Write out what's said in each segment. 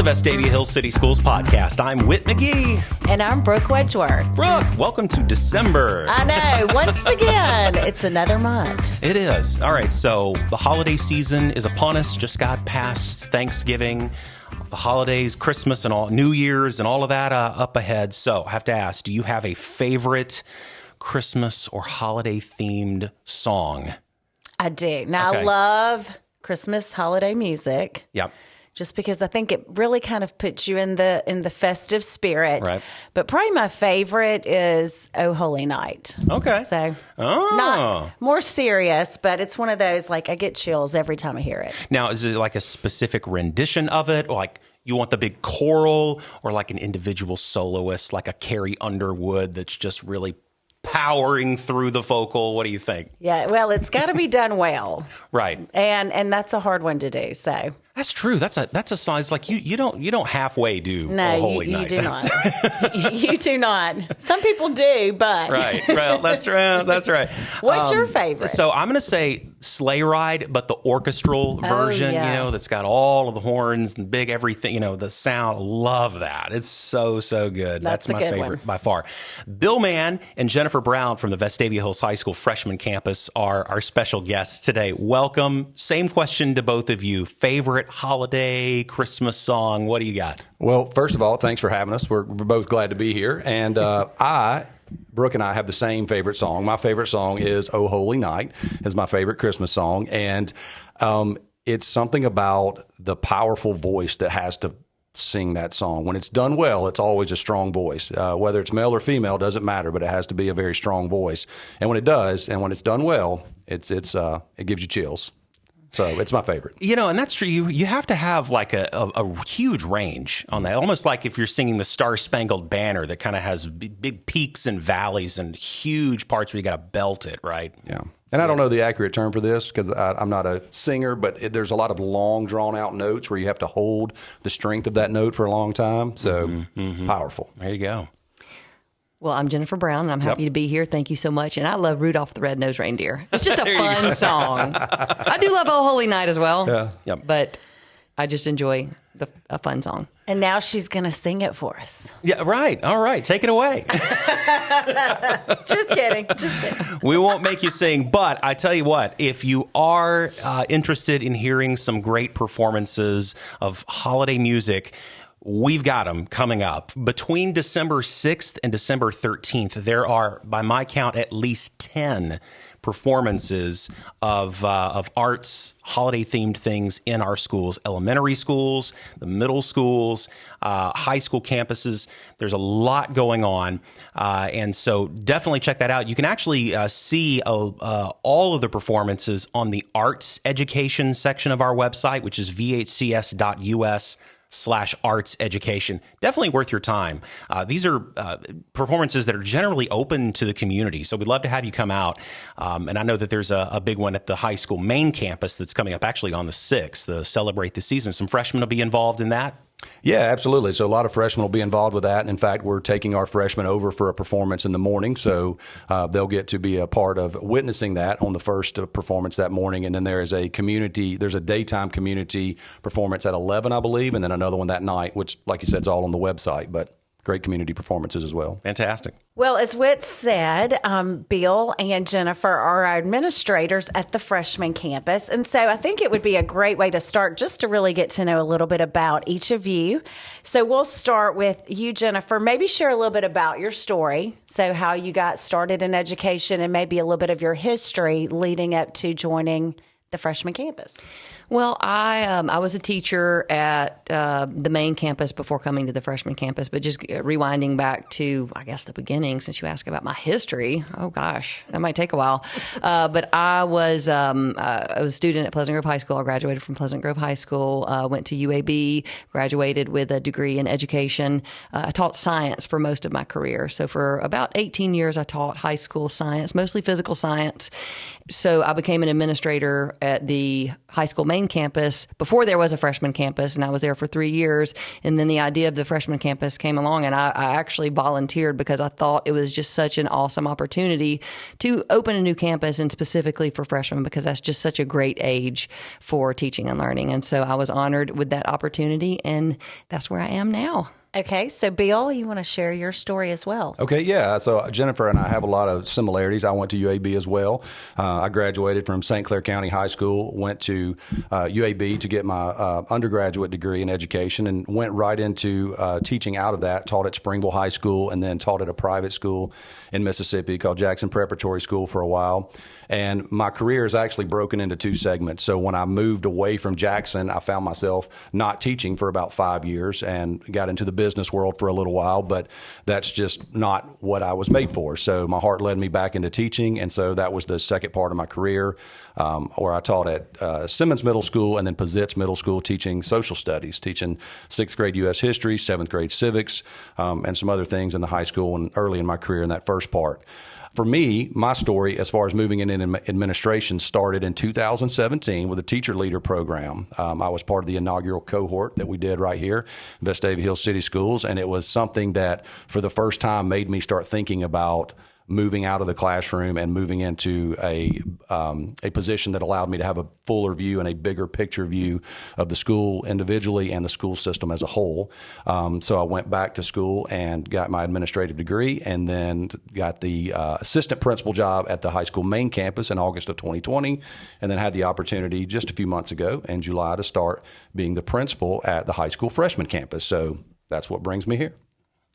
Vestavia Hills City Schools podcast. I'm Whit McGee. And I'm Brooke Wedgeworth. Brooke, welcome to December. I know. Once again, it's another month. It is. All right, so the holiday season is upon us. Just got past Thanksgiving, the holidays, Christmas, and all New Year's, and all of that up ahead. So I have to ask, do you have a favorite Christmas or holiday-themed song? I do. Now, Okay. I love Christmas holiday music. Yep. Just because I think it really kind of puts you in the festive spirit. Right. But probably my favorite is "Oh Holy Night." Okay. So Oh. not more serious, but it's one of those, like, I get chills every time I hear it. Now, is it like a specific rendition of it? Or like you want the big choral, or like an individual soloist, like a Carrie Underwood that's just really powering through the vocal? What do you think? Yeah, well, it's got to be done well. Right. And that's a hard one to do, so. That's true. That's a size like you don't halfway do No, a Holy you Night. do not. You do not. Some people do, but Right. Well, that's right. That's right. What's your favorite? So I'm going to say Sleigh Ride, but the orchestral version, yeah. that's got all of the horns and big everything, the sound. Love that. It's so good. That's my a good favorite one. by far. Bill Mann and Jennifer Brown from the Vestavia Hills High School Freshman Campus are our special guests today. Welcome. Same question to both of you. Favorite holiday Christmas song? What do you got? Well, first of all, thanks for having us. We're both glad to be here. And Brooke and I have the same favorite song. My favorite song is "Oh Holy Night." It's my favorite Christmas song. And it's something about the powerful voice that has to sing that song. When it's done well, it's always a strong voice. Whether it's male or female, doesn't matter, but it has to be a very strong voice. And when it does, and when it's done well, it gives you chills. So it's my favorite. And that's true. You have to have like a huge range on that. Almost like if you're singing the Star Spangled Banner, that kind of has big peaks and valleys and huge parts where you got to belt it, right? Yeah. And I don't know the accurate term for this because I'm not a singer, but there's a lot of long, drawn-out notes where you have to hold the strength of that note for a long time. So powerful. There you go. Well, I'm Jennifer Brown, and I'm happy to be here. Thank you so much. And I love Rudolph the Red-Nosed Reindeer. It's just a fun song. I do love "Oh Holy Night" as well. Yeah. Yep. But I just enjoy a fun song. And now she's going to sing it for us. Yeah, right. All right. Take it away. Just kidding. Just kidding. We won't make you sing, but I tell you what, if you are interested in hearing some great performances of holiday music, we've got them coming up. Between December 6th and December 13th, there are, by my count, at least 10 performances of arts, holiday-themed things in our schools, elementary schools, the middle schools, high school campuses. There's a lot going on, and so definitely check that out. You can actually see all of the performances on the arts education section of our website, which is vhcs.us/arts education. Definitely worth your time. These are performances that are generally open to the community, so we'd love to have you come out. And I know that there's a big one at the high school main campus that's coming up actually on the 6th, the Celebrate the Season. Some freshmen will be involved in that. Yeah, absolutely. So a lot of freshmen will be involved with that. In fact, we're taking our freshmen over for a performance in the morning, so they'll get to be a part of witnessing that on the first performance that morning. And then there's a daytime community performance at 11, I believe, and then another one that night, which, like you said, is all on the website, but great community performances as well. Fantastic. Well, as Whit said, Bill and Jennifer are our administrators at the freshman campus. And so I think it would be a great way to start just to really get to know a little bit about each of you. So we'll start with you, Jennifer. Maybe share a little bit about your story. So how you got started in education and maybe a little bit of your history leading up to joining the freshman campus. Well, I was a teacher at the main campus before coming to the freshman campus, but just rewinding back to, I guess, the beginning, since you asked about my history. Oh, gosh, that might take a while. But I was a student at Pleasant Grove High School. I graduated from Pleasant Grove High School, went to UAB, graduated with a degree in education. I taught science for most of my career. So for about 18 years, I taught high school science, mostly physical science. So I became an administrator at the high school main campus before there was a freshman campus, and I was there for 3 years. And then the idea of the freshman campus came along, and I actually volunteered because I thought it was just such an awesome opportunity to open a new campus, and specifically for freshmen, because that's just such a great age for teaching and learning. And so I was honored with that opportunity, and that's where I am now. Okay, so Bill, you want to share your story as well? Okay, yeah. So Jennifer and I have a lot of similarities. I went to UAB as well. I graduated from St. Clair County High School, went to UAB to get my undergraduate degree in education, and went right into teaching out of that. Taught at Springville High School, and then taught at a private school in Mississippi called Jackson Preparatory School for a while. And my career is actually broken into two segments. So when I moved away from Jackson, I found myself not teaching for about 5 years and got into the business world for a little while, but that's just not what I was made for. So my heart led me back into teaching, and so that was the second part of my career, where I taught at Simmons Middle School and then Pizitz Middle School, teaching social studies, teaching 6th grade U.S. history, 7th grade civics, and some other things in the high school and early in my career in that first part. For me, my story as far as moving in administration started in 2017 with a teacher leader program. I was part of the inaugural cohort that we did right here, Vestavia Hills City Schools, and it was something that for the first time made me start thinking about moving out of the classroom and moving into a position that allowed me to have a fuller view and a bigger picture view of the school individually and the school system as a whole. So I went back to school and got my administrative degree, and then got the assistant principal job at the high school main campus in August of 2020, and then had the opportunity just a few months ago in July to start being the principal at the high school freshman campus. So that's what brings me here.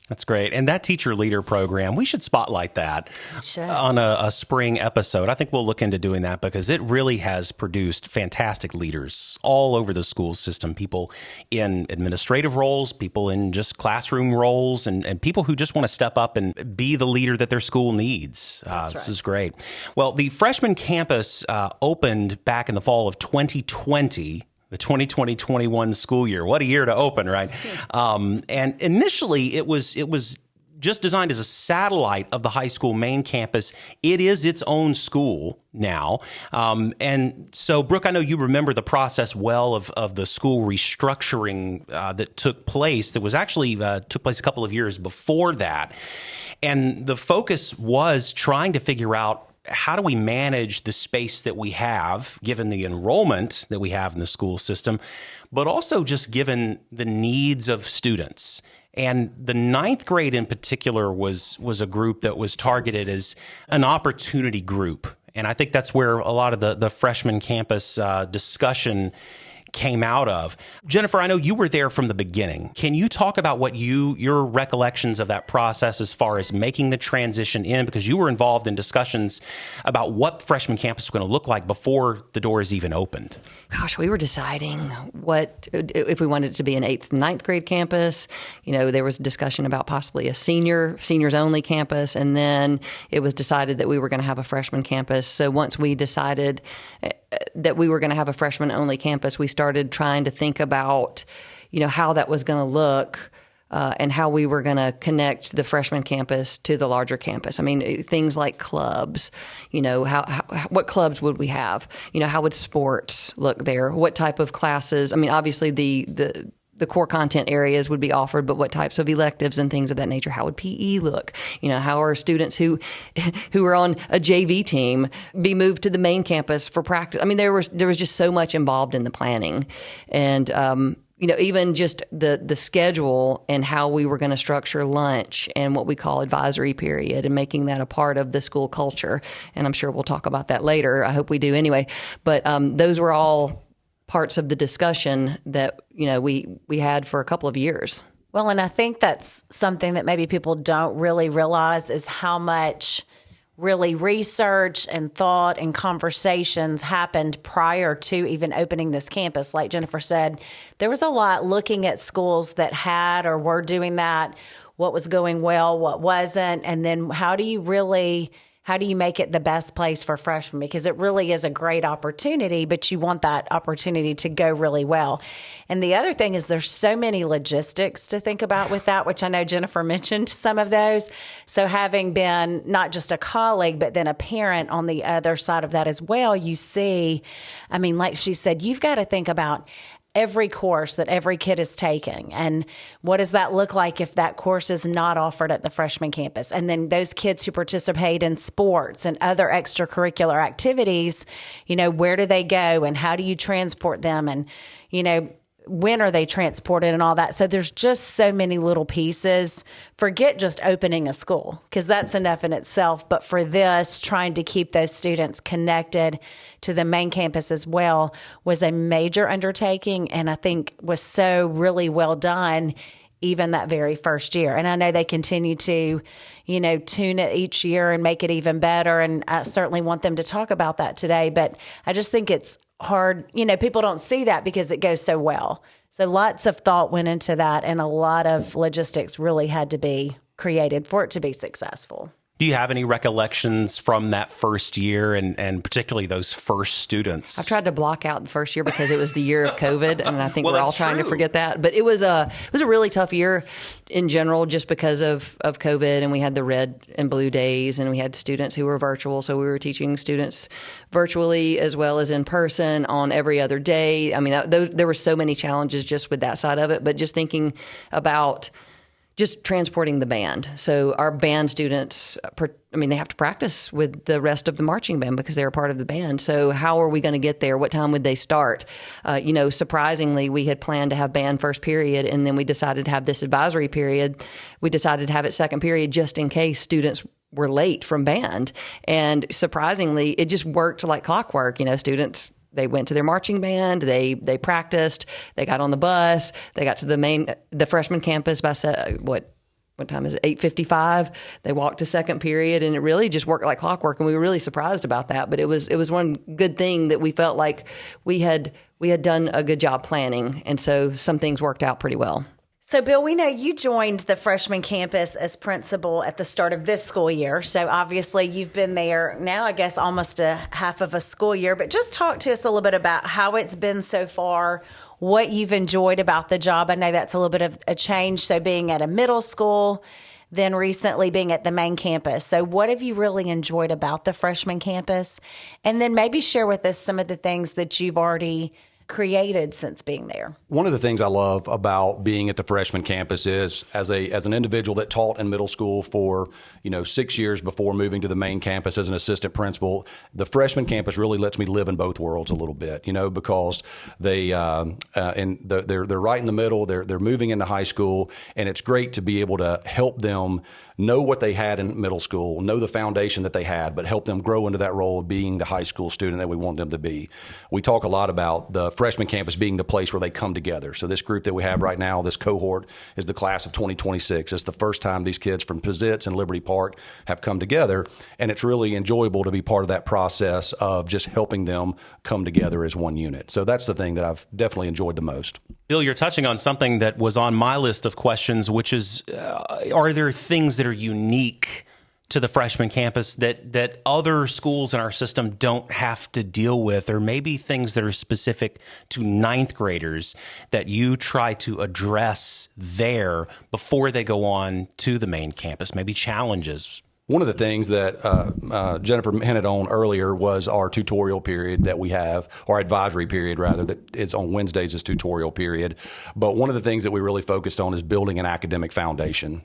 That's great. And that teacher leader program, we should spotlight that on a spring episode. I think we'll look into doing that because it really has produced fantastic leaders all over the school system, people in administrative roles, people in just classroom roles, and people who just want to step up and be the leader that their school needs. This is great. Well, the freshman campus opened back in the fall of 2020. The 2020-21 school year. What a year to open, right? And initially, it was just designed as a satellite of the high school main campus. It is its own school now. And so, Brooke, I know you remember the process well of the school restructuring that took place. That was actually took place a couple of years before that. And the focus was trying to figure out, how do we manage the space that we have, given the enrollment that we have in the school system, but also just given the needs of students? And the 9th grade in particular was a group that was targeted as an opportunity group. And I think that's where a lot of the freshman campus discussion came out of. Jennifer, I know you were there from the beginning. Can you talk about what your recollections of that process as far as making the transition in, because you were involved in discussions about what freshman campus was going to look like before the doors even opened? Gosh, we were deciding what, if we wanted it to be an 8th and 9th grade campus. You know, there was discussion about possibly a seniors only campus, and then it was decided that we were going to have a freshman campus. So once we decided that we were going to have a freshman only campus, we started trying to think about, you know, how that was going to look, and how we were going to connect the freshman campus to the larger campus. I mean, things like clubs, you know, what clubs would we have? You know, how would sports look there? What type of classes? I mean, obviously the core content areas would be offered, but what types of electives and things of that nature? How would PE look? You know, how are students who are on a JV team be moved to the main campus for practice? I mean, there was just so much involved in the planning, and you know, even just the schedule and how we were going to structure lunch and what we call advisory period, and making that a part of the school culture. And I'm sure we'll talk about that later. I hope we do anyway. But those were all parts of the discussion that, you know, we had for a couple of years. Well, and I think that's something that maybe people don't really realize is how much really research and thought and conversations happened prior to even opening this campus. Like Jennifer said, there was a lot looking at schools that had or were doing that, what was going well, what wasn't, and then how do you really how do you make it the best place for freshmen? Because it really is a great opportunity, but you want that opportunity to go really well. And the other thing is there's so many logistics to think about with that, which I know Jennifer mentioned some of those. So having been not just a colleague, but then a parent on the other side of that as well, you see, I mean, like she said, you've got to think about every course that every kid is taking. And what does that look like if that course is not offered at the freshman campus? And then those kids who participate in sports and other extracurricular activities, where do they go and how do you transport them? And, when are they transported and all that? So there's just so many little pieces. Forget just opening a school, because that's enough in itself. But for this, trying to keep those students connected to the main campus as well was a major undertaking, and I think was so really well done even that very first year. And I know they continue to, tune it each year and make it even better. And I certainly want them to talk about that today. But I just think it's hard. People don't see that because it goes so well. So lots of thought went into that, and a lot of logistics really had to be created for it to be successful. Do you have any recollections from that first year and particularly those first students? I've tried to block out the first year because it was the year of COVID, and I think Well, we're all that's trying to true. forget that. But it was a really tough year in general just because of COVID, and we had the red and blue days, and we had students who were virtual, so we were teaching students virtually as well as in person on every other day. I mean, there were so many challenges just with that side of it, but just thinking about just transporting the band. So our band students, they have to practice with the rest of the marching band because they're a part of the band. So how are we going to get there? What time would they start? Surprisingly, we had planned to have band first period, and then we decided to have this advisory period. We decided to have it second period just in case students were late from band. And surprisingly, it just worked like clockwork. Students, they went to their marching band, they practiced, they got on the bus, they got to the freshman campus by what time is it? 8:55. They walked to second period, and it really just worked like clockwork, and we were really surprised about that. But it was one good thing that we felt like we had done a good job planning, and so some things worked out pretty well. So, Bill, we know you joined the freshman campus as principal at the start of this school year. So, obviously, you've been there now, I guess, almost a half of a school year. But just talk to us a little bit about how it's been so far, what you've enjoyed about the job. I know that's a little bit of a change. So, being at a middle school, then recently being at the main campus. So, what have you really enjoyed about the freshman campus? And then maybe share with us some of the things that you've already created since being there. One of the things I love about being at the freshman campus is as an individual that taught in middle school for 6 years before moving to the main campus as an assistant principal, the freshman campus really lets me live in both worlds a little bit, because they're right in the middle. They're moving into high school, and it's great to be able to help them know what they had in middle school, know the foundation that they had, but help them grow into that role of being the high school student that we want them to be. We talk a lot about the freshman campus being the place where they come together. So this group that we have right now, this cohort, is the class of 2026. It's the first time these kids from Pizzitz and Liberty Park have come together, and it's really enjoyable to be part of that process of just helping them come together as one unit. So that's the thing that I've definitely enjoyed the most. Bill, you're touching on something that was on my list of questions, which is, are there things that are unique to the freshman campus that other schools in our system don't have to deal with, or maybe things that are specific to ninth graders that you try to address there before they go on to the main campus, maybe challenges? One of the things that Jennifer hinted on earlier was our tutorial period that we have, or advisory period rather, that is on Wednesdays is tutorial period. But one of the things that we really focused on is building an academic foundation,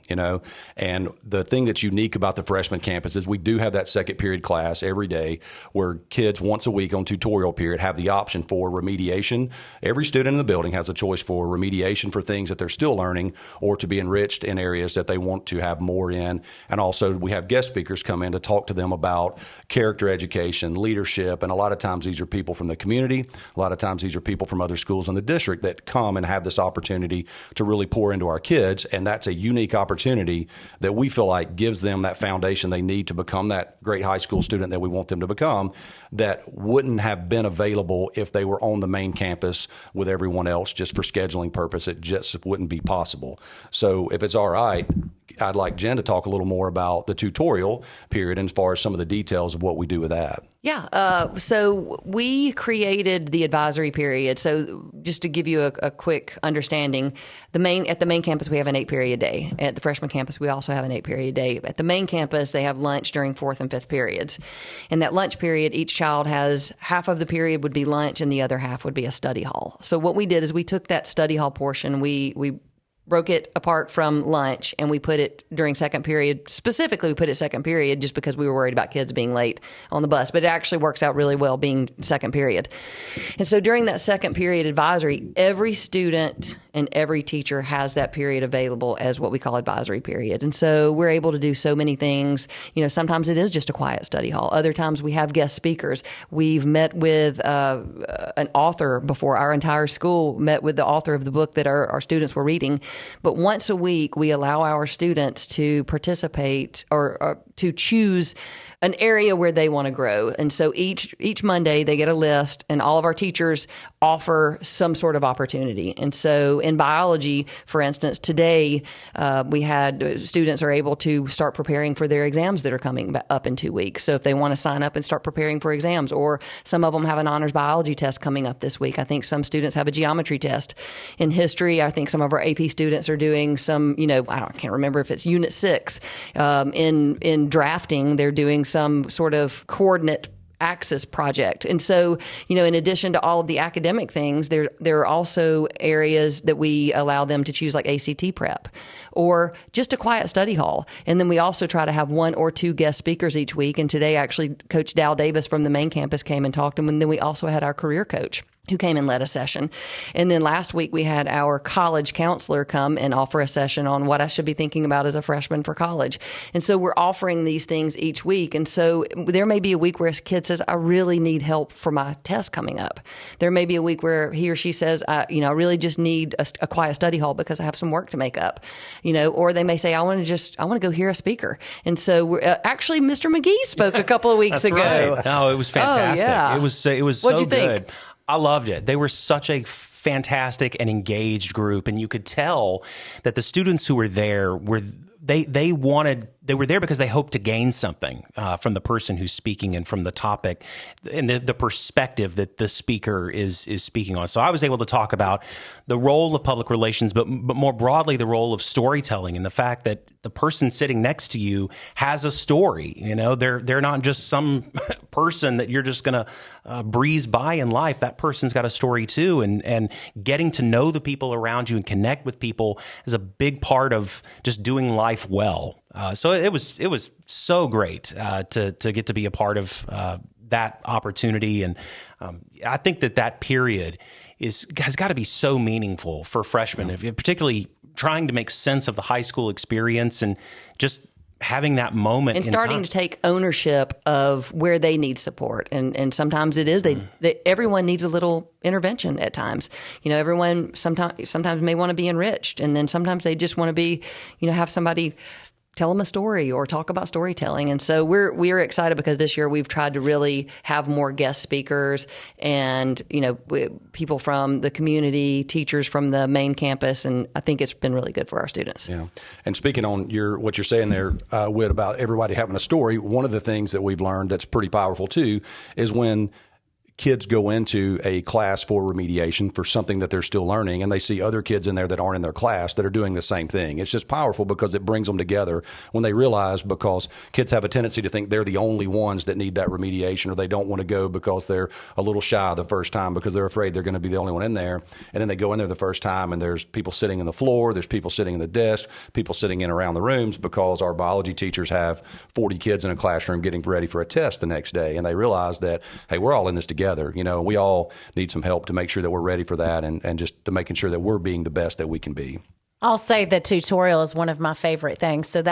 and the thing that's unique about the freshman campus is we do have that second period class every day where kids once a week on tutorial period have the option for remediation. Every student in the building has a choice for remediation for things that they're still learning or to be enriched in areas that they want to have more in. And also we have guest speakers come in to talk to them about character education, leadership, and a lot of times these are people from the community. A lot of times these are people from other schools in the district that come and have this opportunity to really pour into our kids, and that's a unique opportunity that we feel like gives them that foundation they need to become that great high school student that we want them to become, that wouldn't have been available if they were on the main campus with everyone else. Just for scheduling purpose, it just wouldn't be possible. So if it's all right, I'd like Jen to talk a little more about the tutorial tutorial period, and as far as some of the details of what we do with that. Yeah. So we created the advisory period. So just to give you a quick understanding, at the main campus, we have an 8-period day. At the freshman campus, we also have an 8-period day. At the main campus, they have lunch during 4th and 5th periods. In that lunch period, each child has half of the period would be lunch and the other half would be a study hall. So what we did is we took that study hall portion, we broke it apart from lunch, and we put it during second period. Specifically, we put it second period just because we were worried about kids being late on the bus. But it actually works out really well being second period. And so during that second period advisory, every student and every teacher has that period available as what we call advisory period. And so we're able to do so many things. Sometimes it is just a quiet study hall. Other times we have guest speakers. We've met with an author before. Our entire school met with the author of the book that our students were reading. But once a week, we allow our students to participate or to choose an area where they want to grow. And so each Monday, they get a list, and all of our teachers offer some sort of opportunity. And so in biology, for instance, today we had students are able to start preparing for their exams that are coming up in 2 weeks. So if they want to sign up and start preparing for exams, or some of them have an honors biology test coming up this week. I think some students have a geometry test. In history, I think some of our AP students are doing some, I can't remember if it's Unit 6. In drafting, they're doing some sort of coordinate axis project. And so, in addition to all of the academic things, there are also areas that we allow them to choose, like ACT prep or just a quiet study hall. And then we also try to have 1 or 2 guest speakers each week. And today, actually, Coach Dow Davis from the main campus came and talked to them. And then we also had our career coach who came and led a session. And then last week we had our college counselor come and offer a session on what I should be thinking about as a freshman for college. And so we're offering these things each week. And so there may be a week where a kid says, I really need help for my test coming up. There may be a week where he or she says, I really just need a quiet study hall because I have some work to make up, or they may say, I want to go hear a speaker. And so we're, actually Mr. McGee spoke a couple of weeks ago. Right. No, it was fantastic. Oh, yeah. It was What'd so you think? good. I loved it. They were such a fantastic and engaged group, and you could tell that the students who were there were they were there because they hoped to gain something from the person who's speaking and from the topic and the perspective that the speaker is speaking on. So I was able to talk about the role of public relations, but more broadly the role of storytelling and the fact that the person sitting next to you has a story. They're not just some person that you're just going to breeze by in life. That person's got a story too, and getting to know the people around you and connect with people is a big part of just doing life well. So it was so great to get to be a part of that opportunity, and I think that period has got to be so meaningful for freshmen, particularly trying to make sense of the high school experience and just having that moment and starting to take ownership of where they need support. And sometimes it is everyone needs a little intervention at times. Everyone sometimes may want to be enriched, and then sometimes they just want to be, have somebody tell them a story or talk about storytelling. And so we're excited because this year we've tried to really have more guest speakers and, people from the community, teachers from the main campus. And I think it's been really good for our students. Yeah. And speaking on what you're saying there, Whit, about everybody having a story, one of the things that we've learned that's pretty powerful too is when kids go into a class for remediation for something that they're still learning, and they see other kids in there that aren't in their class that are doing the same thing. It's just powerful because it brings them together when they realize, because kids have a tendency to think they're the only ones that need that remediation, or they don't want to go because they're a little shy the first time because they're afraid they're going to be the only one in there. And then they go in there the first time and there's people sitting on the floor, there's people sitting in the desk, people sitting in around the rooms because our biology teachers have 40 kids in a classroom getting ready for a test the next day. And they realize that, hey, we're all in this together. We all need some help to make sure that we're ready for that, and just to making sure that we're being the best that we can be. I'll say the tutorial is one of my favorite things. So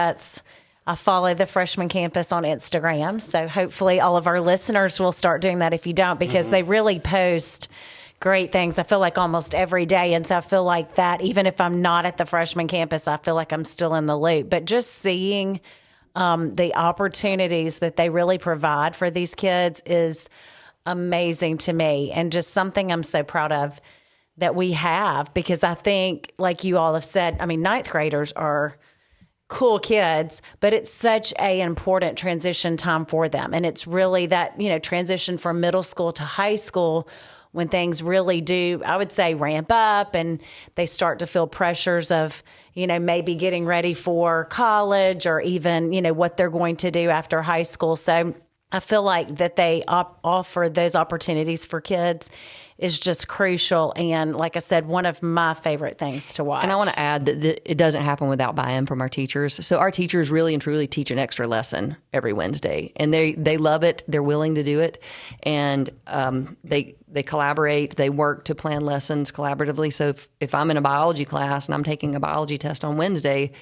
I follow the Freshman Campus on Instagram. So hopefully all of our listeners will start doing that if you don't, because they really post great things. I feel like almost every day. And so I feel like that even if I'm not at the Freshman Campus, I feel like I'm still in the loop. But just seeing the opportunities that they really provide for these kids is amazing to me, and just something I'm so proud of that we have, because I think, like you all have said, I mean, ninth graders are cool kids, but it's such a important transition time for them. And it's really that, transition from middle school to high school when things really do, I would say, ramp up and they start to feel pressures of, maybe getting ready for college or even, what they're going to do after high school. So I feel like that they offer those opportunities for kids is just crucial. And like I said, one of my favorite things to watch. And I want to add that it doesn't happen without buy-in from our teachers. So our teachers really and truly teach an extra lesson every Wednesday. And they love it. They're willing to do it. And they collaborate. They work to plan lessons collaboratively. So if I'm in a biology class and I'm taking a biology test on Wednesday,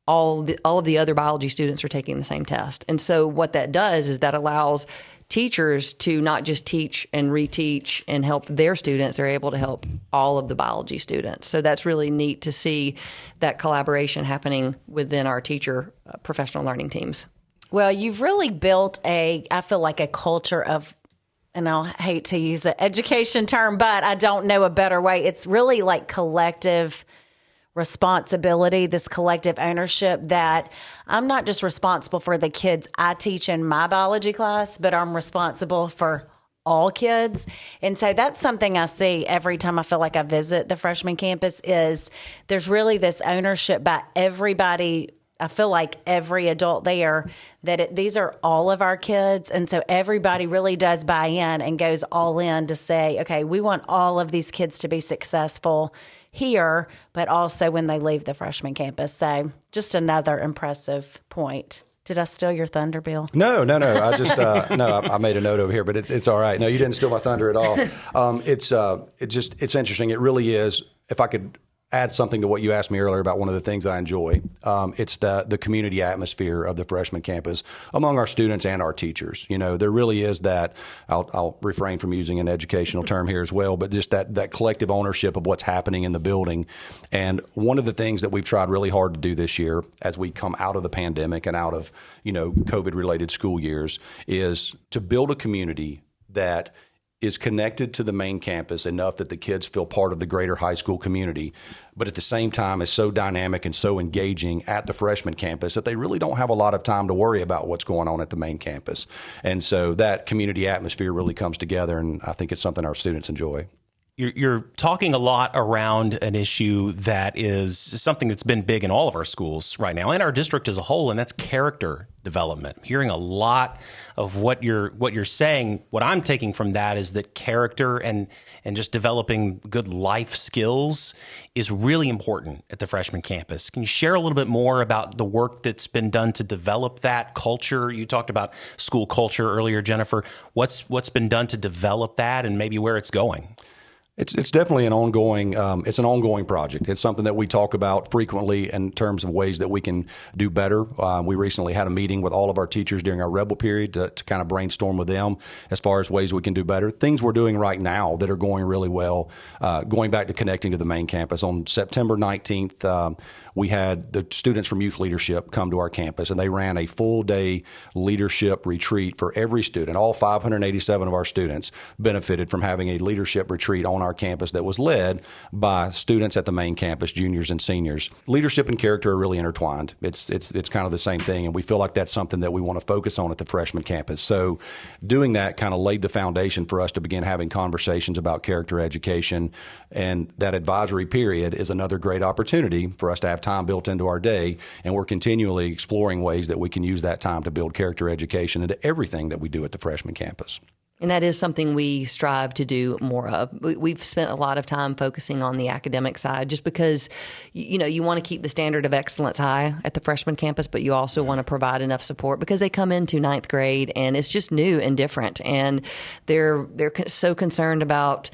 all of the other biology students are taking the same test. And so what that does is that allows teachers to not just teach and reteach and help their students, they're able to help all of the biology students. So that's really neat to see that collaboration happening within our teacher professional learning teams. Well, you've really built I feel like a culture of, and I'll hate to use the education term, but I don't know a better way. It's really like collective responsibility, this collective ownership that I'm not just responsible for the kids I teach in my biology class, but I'm responsible for all kids. And so that's something I see every time I feel like I visit the freshman campus is there's really this ownership by everybody. I feel like every adult there that these are all of our kids. And so everybody really does buy in and goes all in to say, okay, we want all of these kids to be successful here, but also when they leave the freshman campus. So just another impressive point. Did I steal your thunder, Bill? No. I just I made a note over here, but it's all right. No, you didn't steal my thunder at all. It's interesting. It really is. If I could add something to what you asked me earlier about one of the things I enjoy, it's the community atmosphere of the freshman campus among our students and our teachers. There really is that. I'll refrain from using an educational term here as well, but just that collective ownership of what's happening in the building. And one of the things that we've tried really hard to do this year, as we come out of the pandemic and out of COVID-related school years, is to build a community that is connected to the main campus enough that the kids feel part of the greater high school community, but at the same time is so dynamic and so engaging at the freshman campus that they really don't have a lot of time to worry about what's going on at the main campus. And so that community atmosphere really comes together, and I think it's something our students enjoy. You're talking a lot around an issue that is something that's been big in all of our schools right now and our district as a whole, and that's character development. I'm hearing a lot of what you're saying. What I'm taking from that is that character and just developing good life skills is really important at the freshman campus. Can you share a little bit more about the work that's been done to develop that culture? You talked about school culture earlier, Jennifer. What's been done to develop that and maybe where it's going? It's definitely an ongoing project. It's something that we talk about frequently in terms of ways that we can do better. We recently had a meeting with all of our teachers during our Rebel period to kind of brainstorm with them as far as ways we can do better. Things we're doing right now that are going really well, going back to connecting to the main campus. On September 19th, we had the students from Youth Leadership come to our campus, and they ran a full-day leadership retreat for every student. All 587 of our students benefited from having a leadership retreat on our campus that was led by students at the main campus, juniors and seniors. Leadership and character are really intertwined. It's kind of the same thing, and we feel like that's something that we want to focus on at the freshman campus. So doing that kind of laid the foundation for us to begin having conversations about character education, and that advisory period is another great opportunity for us to have time built into our day, and we're continually exploring ways that we can use that time to build character education into everything that we do at the freshman campus. And that is something we strive to do more of. We've spent a lot of time focusing on the academic side just because, you want to keep the standard of excellence high at the freshman campus, but you also want to provide enough support because they come into ninth grade and it's just new and different. And they're so concerned about,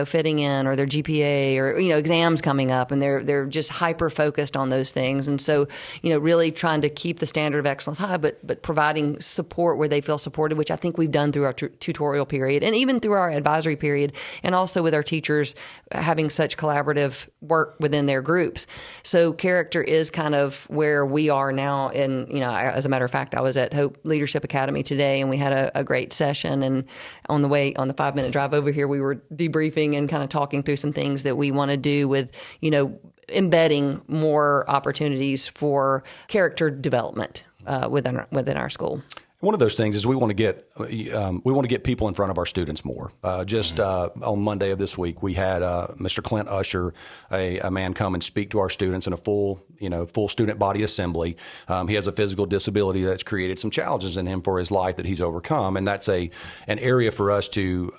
fitting in or their GPA or, exams coming up, and they're just hyper focused on those things. And so, really trying to keep the standard of excellence high, but providing support where they feel supported, which I think we've done through our tutorial period and even through our advisory period, and also with our teachers having such collaborative work within their groups. So character is kind of where we are now. And, as a matter of fact, I was at Hope Leadership Academy today, and we had a great session. And on the 5-minute drive over here, we were debriefing and kind of talking through some things that we want to do with, embedding more opportunities for character development within our school. One of those things is we want to get people in front of our students more. On Monday of this week, we had Mr. Clint Usher, a man, come and speak to our students in a full student body assembly. He has a physical disability that's created some challenges in him for his life that he's overcome, and that's an area for us to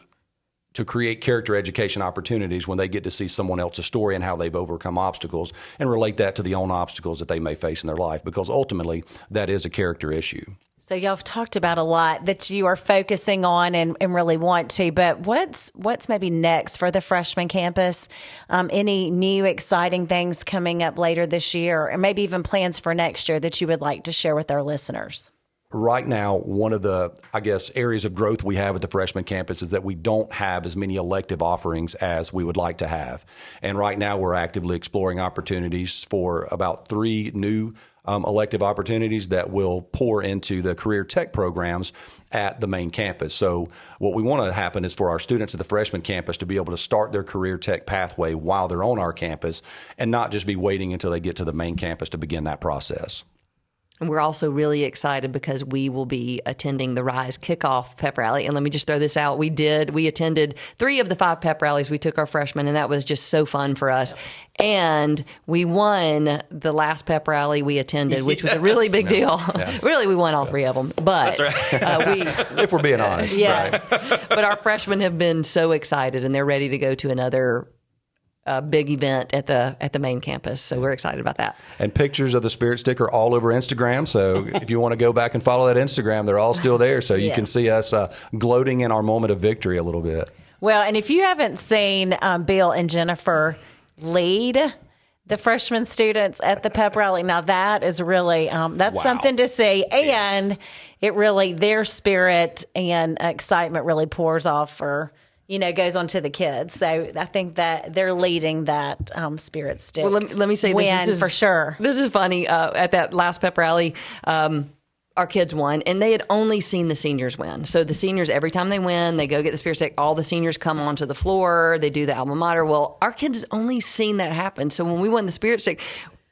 create character education opportunities when they get to see someone else's story and how they've overcome obstacles and relate that to the own obstacles that they may face in their life, because ultimately that is a character issue. So y'all have talked about a lot that you are focusing on and really want to, but what's maybe next for the freshman campus? Any new exciting things coming up later this year, or maybe even plans for next year that you would like to share with our listeners? Right now, one of the, areas of growth we have at the freshman campus is that we don't have as many elective offerings as we would like to have. And right now, we're actively exploring opportunities for about 3 new elective opportunities that will pour into the career tech programs at the main campus. So what we want to happen is for our students at the freshman campus to be able to start their career tech pathway while they're on our campus and not just be waiting until they get to the main campus to begin that process. And we're also really excited because we will be attending the Rise Kickoff Pep Rally. And let me just throw this out. We attended 3 of the 5 pep rallies we took our freshmen, and that was just so fun for us. And we won the last pep rally we attended, which was a really big deal. Yeah. Really, we won all 3 of them. But if we're being honest. Yes. Right. But our freshmen have been so excited, and they're ready to go to another big event at the main campus. So we're excited about that. And pictures of the Spirit Stick are all over Instagram. So if you want to go back and follow that Instagram, they're all still there. So you can see us gloating in our moment of victory a little bit. Well, and if you haven't seen Bill and Jennifer lead the freshman students at the pep rally, now that is really, that's something to see. And it really, their spirit and excitement really pours off goes on to the kids. So I think that they're leading that Spirit Stick. Well, let me say this is for sure. This is funny. At that last pep rally, our kids won, and they had only seen the seniors win. So the seniors, every time they win, they go get the Spirit Stick. All the seniors come onto the floor. They do the alma mater. Well, our kids only seen that happen. So when we won the Spirit Stick,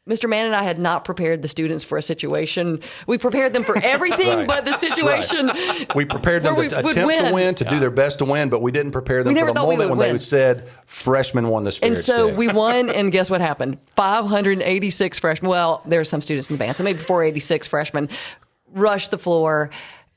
Mr. Mann and I had not prepared the students for a situation. We prepared them for everything but the situation. Right. We prepared them to attempt to win, to do their best to win, but we didn't prepare them for the moment when they said freshmen won the Spirit Stick. And so we won, and guess what happened? 586 freshmen. Well, there were some students in the band, so maybe 486 freshmen rushed the floor.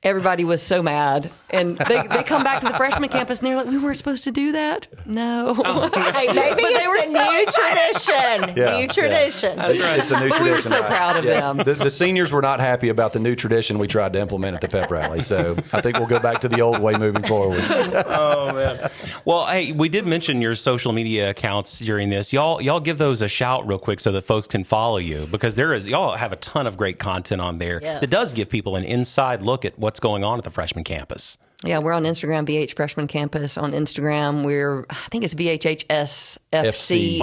Everybody was so mad. And they come back to the freshman campus, and they're like, we weren't supposed to do that? No. Hey, maybe it's a new tradition. New tradition. That's right. It's a new tradition. We were so proud of them. The seniors were not happy about the new tradition we tried to implement at the pep rally. So I think we'll go back to the old way moving forward. Oh, man. Well, hey, we did mention your social media accounts during this. Y'all give those a shout real quick so that folks can follow you, because y'all have a ton of great content on there that does give people an inside look at what's going on at the freshman campus. Yeah, we're on Instagram, VH Freshman Campus. On Instagram, I think it's VHHS FC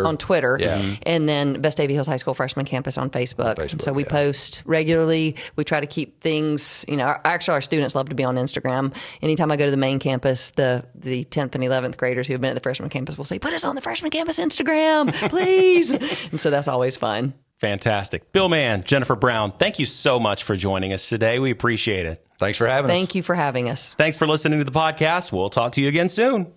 on Twitter. Yeah. And then Vestavia Hills High School Freshman Campus on Facebook. So we post regularly. We try to keep things, our students love to be on Instagram. Anytime I go to the main campus, the 10th and 11th graders who have been at the freshman campus will say, put us on the freshman campus Instagram, please. And so that's always fun. Fantastic. Bill Mann, Jennifer Brown, thank you so much for joining us today. We appreciate it. Thanks for having us. Thank you for having us. Thanks for listening to the podcast. We'll talk to you again soon.